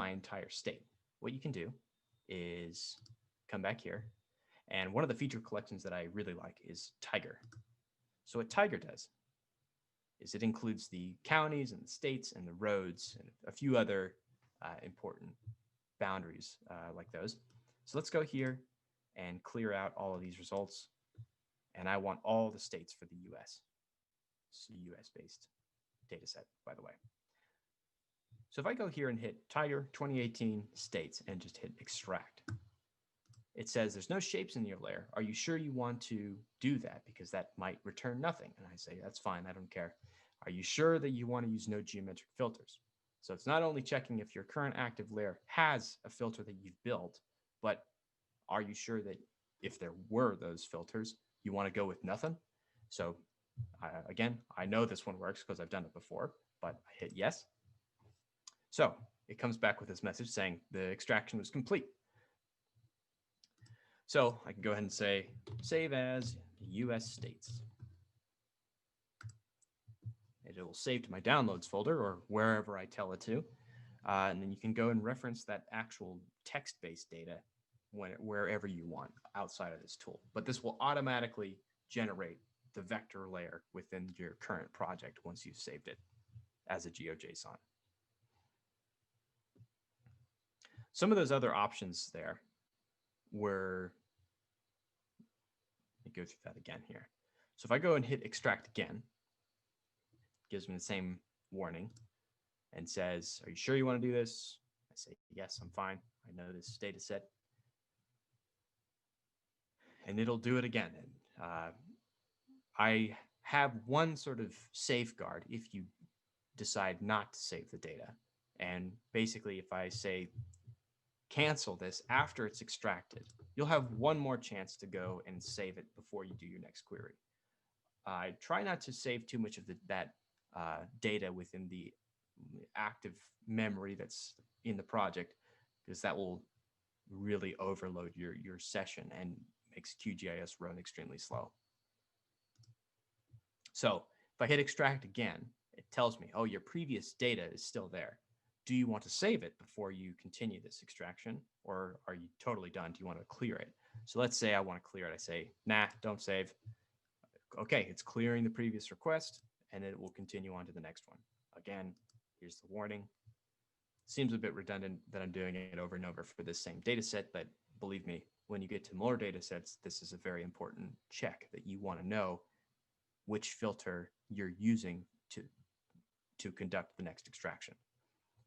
my entire state. What you can do is come back here. And one of the feature collections that I really like is Tiger. So what Tiger does is it includes the counties and the states and the roads and a few other important boundaries like those. So let's go here and clear out all of these results. And I want all the states for the US. It's a US-based data set, by the way. So if I go here and hit Tiger 2018 states and just hit extract, it says there's no shapes in your layer. Are you sure you want to do that? Because that might return nothing. And I say, that's fine, I don't care. Are you sure that you want to use no geometric filters? So it's not only checking if your current active layer has a filter that you've built, but are you sure that if there were those filters, you want to go with nothing? So again, I know this one works because I've done it before, but I hit yes. So it comes back with this message saying the extraction was complete. So I can go ahead and say save as US states. It will save to my downloads folder or wherever I tell it to. And then you can go and reference that actual text-based data wherever you want outside of this tool. But this will automatically generate the vector layer within your current project once you've saved it as a GeoJSON. Some of those other options there were, let me go through that again here. So if I go and hit extract again, it gives me the same warning and says, are you sure you want to do this? I say, yes, I'm fine. I know this data set. And it'll do it again. I have one sort of safeguard if you decide not to save the data. And basically, if I say cancel this after it's extracted, you'll have one more chance to go and save it before you do your next query. I try not to save too much of that data within the active memory that's in the project, because that will really overload your session and makes QGIS run extremely slow. So if I hit extract again, it tells me, oh, your previous data is still there. Do you want to save it before you continue this extraction, or are you totally done? Do you want to clear it? So let's say I want to clear it. I say, nah, don't save. Okay, it's clearing the previous request, and it will continue on to the next one. Again, here's the warning. Seems a bit redundant that I'm doing it over and over for this same data set, but believe me, when you get to more data sets, this is a very important check that you want to know which filter you're using to conduct the next extraction.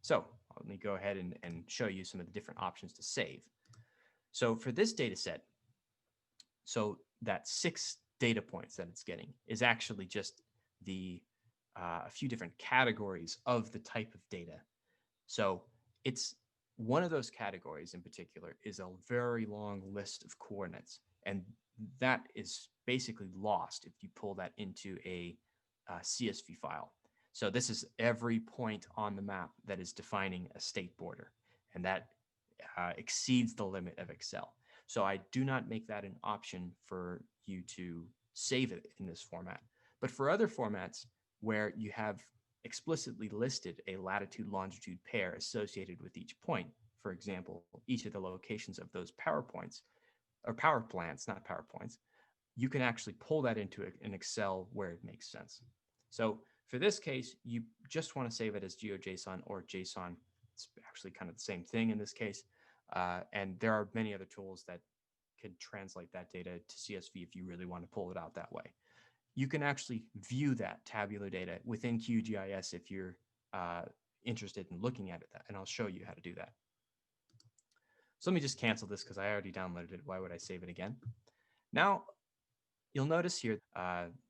So let me go ahead and show you some of the different options to save. So for this data set, so that 6 data points that it's getting is actually just a few different categories of the type of data. So it's one of those categories in particular is a very long list of coordinates, and that is basically lost if you pull that into a CSV file. So this is every point on the map that is defining a state border, and that exceeds the limit of Excel. So I do not make that an option for you to save it in this format. But for other formats where you have explicitly listed a latitude-longitude pair associated with each point, for example, each of the locations of those PowerPoints, or power plants, not PowerPoints, you can actually pull that into an Excel where it makes sense. So for this case, you just want to save it as GeoJSON or JSON. It's actually kind of the same thing in this case. And there are many other tools that could translate that data to CSV if you really want to pull it out that way. You can actually view that tabular data within QGIS if you're interested in looking at it, and I'll show you how to do that. So let me just cancel this because I already downloaded it. Why would I save it again? Now, you'll notice here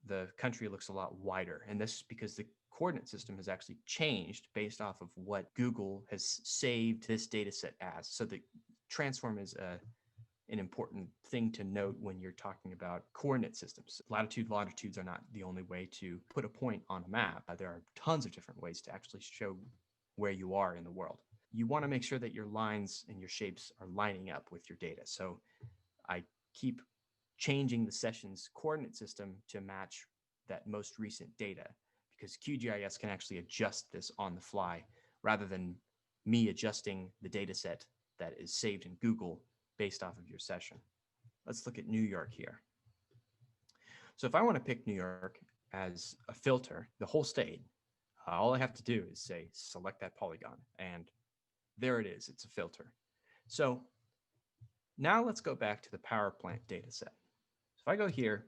the country looks a lot wider, and this is because the coordinate system has actually changed based off of what Google has saved this data set as. So the transform is an important thing to note when you're talking about coordinate systems. Latitude, longitudes are not the only way to put a point on a map. There are tons of different ways to actually show where you are in the world. You want to make sure that your lines and your shapes are lining up with your data. So I keep changing the session's coordinate system to match that most recent data, because QGIS can actually adjust this on the fly rather than me adjusting the data set that is saved in Google based off of your session. Let's look at New York here. So if I want to pick New York as a filter, the whole state, all I have to do is say, select that polygon, and there it is, it's a filter. So now let's go back to the power plant data set. If I go here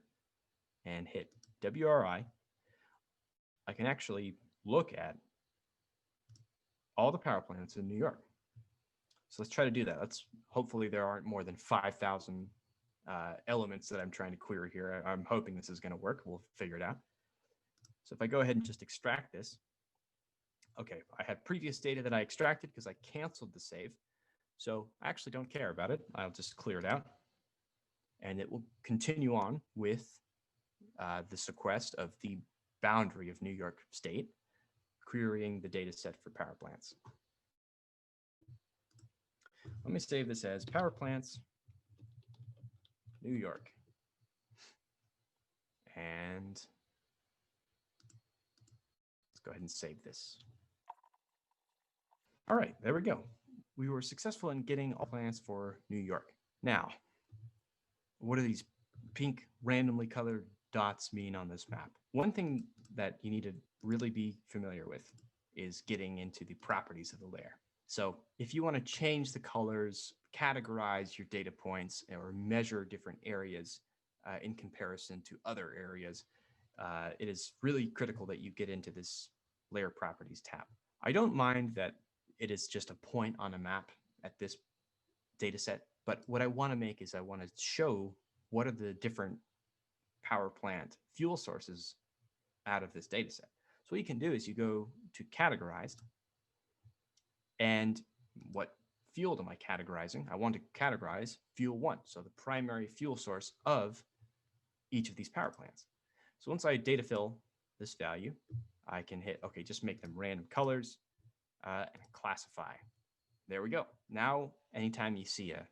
and hit WRI, I can actually look at all the power plants in New York. So let's try to do that. Hopefully there aren't more than 5,000 elements that I'm trying to query here. I'm hoping this is going to work. We'll figure it out. So if I go ahead and just extract this, okay, I have previous data that I extracted because I canceled the save. So I actually don't care about it. I'll just clear it out. And it will continue on with this request of the boundary of New York State, querying the data set for power plants. Let me save this as power plants, New York. And let's go ahead and save this. All right, there we go. We were successful in getting all plans for New York. Now, what do these pink randomly colored dots mean on this map? One thing that you need to really be familiar with is getting into the properties of the layer. So if you want to change the colors, categorize your data points, or measure different areas in comparison to other areas, it is really critical that you get into this layer properties tab. I don't mind that it is just a point on a map at this data set, but what I want to make is I want to show what are the different power plant fuel sources out of this data set. So what you can do is you go to categorized, and what fuel am I categorizing? I want to categorize fuel 1, so the primary fuel source of each of these power plants. So once I data fill this value, I can hit, okay, just make them random colors and classify. There we go. Now, anytime you see a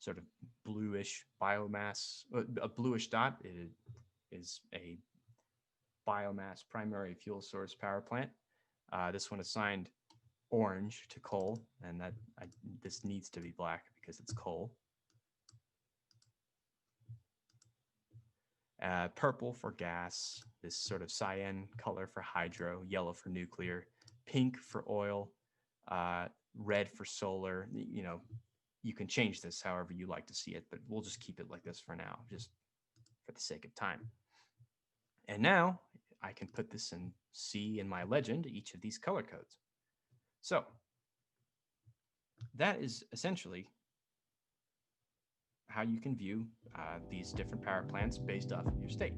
sort of bluish biomass, a bluish dot, it is a biomass primary fuel source power plant. This one assigned orange to coal, and this needs to be black because it's coal. Purple for gas, this sort of cyan color for hydro, yellow for nuclear, pink for oil, red for solar. You know, you can change this however you like to see it, but we'll just keep it like this for now, just for the sake of time. And now I can put this and see in my legend each of these color codes. So that is essentially how you can view these different power plants based off of your state.